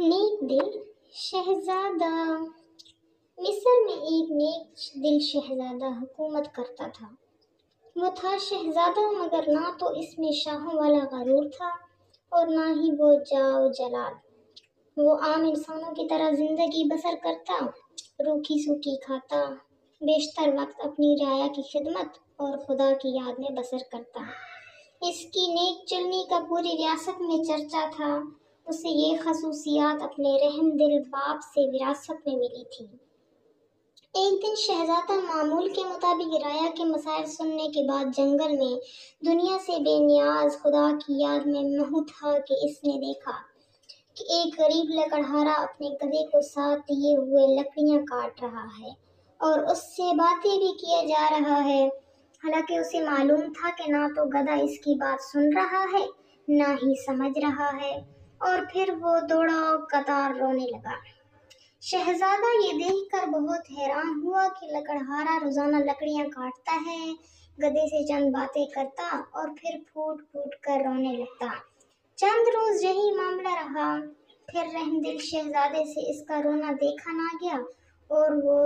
نیک دل شہزادہ۔ مصر میں ایک نیک دل شہزادہ حکومت کرتا تھا۔ وہ تھا شہزادہ، مگر نہ تو اس میں شاہوں والا غرور تھا اور نہ ہی وہ جاؤ جلال۔ وہ عام انسانوں کی طرح زندگی بسر کرتا، روکھی سوکھی کھاتا، بیشتر وقت اپنی رعایا کی خدمت اور خدا کی یاد میں بسر کرتا۔ اس کی نیک چلنی کا پوری ریاست میں چرچا تھا۔ اسے یہ خصوصیات اپنے رحم دل باپ سے وراثت میں ملی تھی۔ ایک دن شہزادہ معمول کے مطابق رعایا کے مسائل سننے کے بعد جنگل میں دنیا سے بے نیاز خدا کی یاد میں مہو تھا کہ اس نے دیکھا کہ ایک غریب لکڑہارا اپنے گدھے کو ساتھ لیے ہوئے لکڑیاں کاٹ رہا ہے اور اس سے باتیں بھی کیا جا رہا ہے۔ حالانکہ اسے معلوم تھا کہ نہ تو گدھا اس کی بات سن رہا ہے نہ ہی سمجھ رہا ہے، اور پھر وہ دوڑا قطار رونے لگا۔ شہزادہ یہ دیکھ کر بہت حیران ہوا کہ لکڑہارا روزانہ لکڑیاں کاٹتا ہے، گدھے سے چند باتیں کرتا اور پھر پھوٹ پھوٹ کر رونے لگتا۔ چند روز یہی معاملہ رہا، پھر رحم دل شہزادے سے اس کا رونا دیکھا نہ گیا اور وہ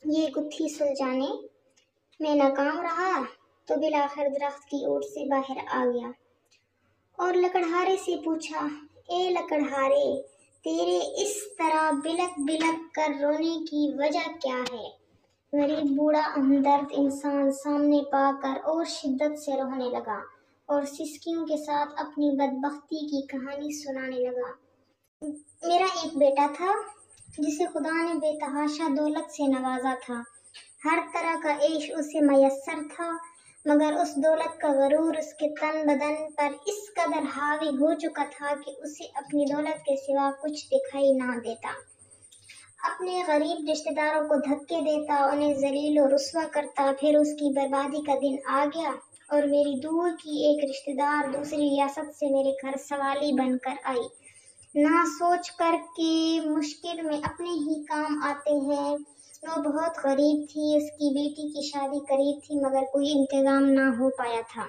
یہ گتھی سلجھانے میں ناکام رہا تو بالآخر درخت کی اوٹ سے باہر آ گیا اور لکڑہارے سے پوچھا، اے لکڑہارے، تیرے اس طرح بلک بلک کر رونے کی وجہ کیا ہے؟ غریب بوڑھا ہمدرد انسان سامنے پا کر اور شدت سے رونے لگا اور سسکیوں کے ساتھ اپنی بدبختی کی کہانی سنانے لگا۔ میرا ایک بیٹا تھا جسے خدا نے بے تحاشا دولت سے نوازا تھا۔ ہر طرح کا عیش اسے میسر تھا، مگر اس دولت کا غرور اس کے تن بدن پر اس قدر حاوی ہو چکا تھا کہ اسے اپنی دولت کے سوا کچھ دکھائی نہ دیتا۔ اپنے غریب رشتہ داروں کو دھکے دیتا، انہیں ذلیل و رسوا کرتا۔ پھر اس کی بربادی کا دن آ گیا اور میری دور کی ایک رشتہ دار دوسری ریاست سے میرے گھر سوالی بن کر آئی، نہ سوچ کر کہ مشکل میں اپنے ہی کام آتے ہیں۔ وہ بہت غریب تھی، اس کی بیٹی کی شادی قریب تھی مگر کوئی انتظام نہ ہو پایا تھا۔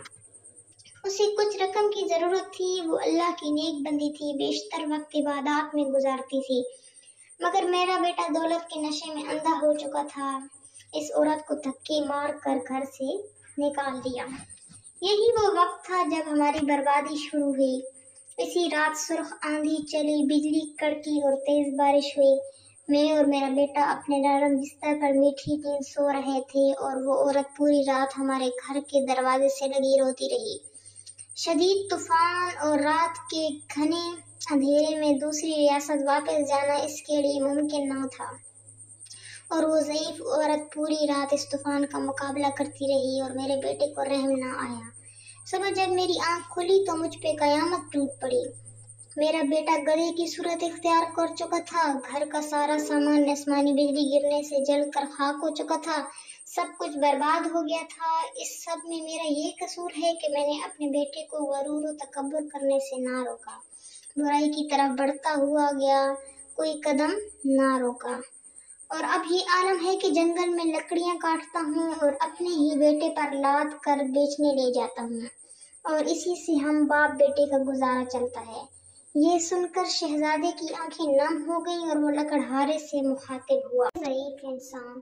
اسے کچھ رقم کی ضرورت تھی۔ وہ اللہ کی نیک بندی تھی، بیشتر وقت عبادات میں گزارتی تھی، مگر میرا بیٹا دولت کے نشے میں اندھا ہو چکا تھا۔ اس عورت کو دھکے مار کر گھر سے نکال دیا۔ یہی وہ وقت تھا جب ہماری بربادی شروع ہوئی۔ اسی رات سرخ آندھی چلی، بجلی کڑکی اور تیز بارش ہوئی۔ میں اور میرا بیٹا اپنے نرم بستر پر میٹھی نیند سو رہے تھے اور وہ عورت پوری رات ہمارے گھر کے دروازے سے لگی روتی رہی۔ شدید طوفان اور رات کے گھنے اندھیرے میں دوسری ریاست واپس جانا اس کے لیے ممکن نہ تھا، اور وہ ضعیف عورت پوری رات اس طوفان کا مقابلہ کرتی رہی اور میرے بیٹے کو رحم نہ آیا۔ صبح جب میری آنکھ کھلی تو مجھ پہ قیامت ٹوٹ پڑی۔ میرا بیٹا گدھے کی صورت اختیار کر چکا تھا، گھر کا سارا سامان آسمانی بجلی گرنے سے جل کر خاک ہو چکا تھا، سب کچھ برباد ہو گیا تھا۔ اس سب میں میرا یہ قصور ہے کہ میں نے اپنے بیٹے کو غرور و تکبر کرنے سے نہ روکا، برائی کی طرف بڑھتا ہوا گیا، کوئی قدم نہ روکا، اور اب یہ عالم ہے کہ جنگل میں لکڑیاں کاٹتا ہوں اور اپنے ہی بیٹے پر لاد کر بیچنے لے جاتا ہوں، اور اسی سے ہم باپ بیٹے کا گزارا چلتا ہے۔ یہ سن کر شہزادے کی آنکھیں نم ہو گئیں اور وہ لکڑہارے سے مخاطب ہوا، ضعیف انسان،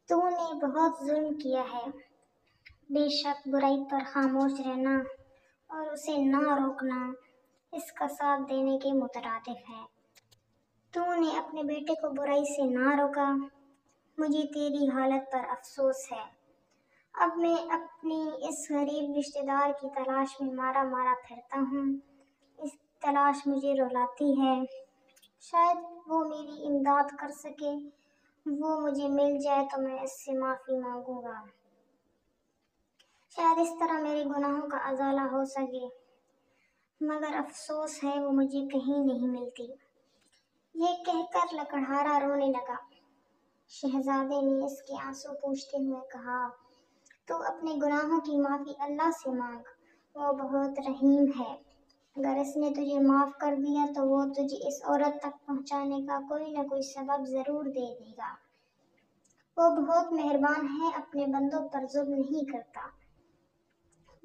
تو نے بہت ظلم کیا ہے۔ بے شک برائی پر خاموش رہنا اور اسے نہ روکنا اس کا ساتھ دینے کے مترادف ہے۔ تو نے اپنے بیٹے کو برائی سے نہ روکا، مجھے تیری حالت پر افسوس ہے۔ اب میں اپنی اس غریب رشتہ دار کی تلاش میں مارا مارا پھرتا ہوں، اس تلاش مجھے رلاتی ہے۔ شاید وہ میری امداد کر سکے، وہ مجھے مل جائے تو میں اس سے معافی مانگوں گا، شاید اس طرح میرے گناہوں کا ازالہ ہو سکے، مگر افسوس ہے وہ مجھے کہیں نہیں ملتی۔ یہ کہہ کر لکڑہارا رونے لگا۔ شہزادے نے اس کے آنسو پوچھتے ہوئے کہا، تو اپنے گناہوں کی معافی اللہ سے مانگ، وہ بہت رحیم ہے۔ اگر اس نے تجھے معاف کر دیا تو وہ تجھے اس عورت تک پہنچانے کا کوئی نہ کوئی سبب ضرور دے دے گا۔ وہ بہت مہربان ہے، اپنے بندوں پر ظلم نہیں کرتا۔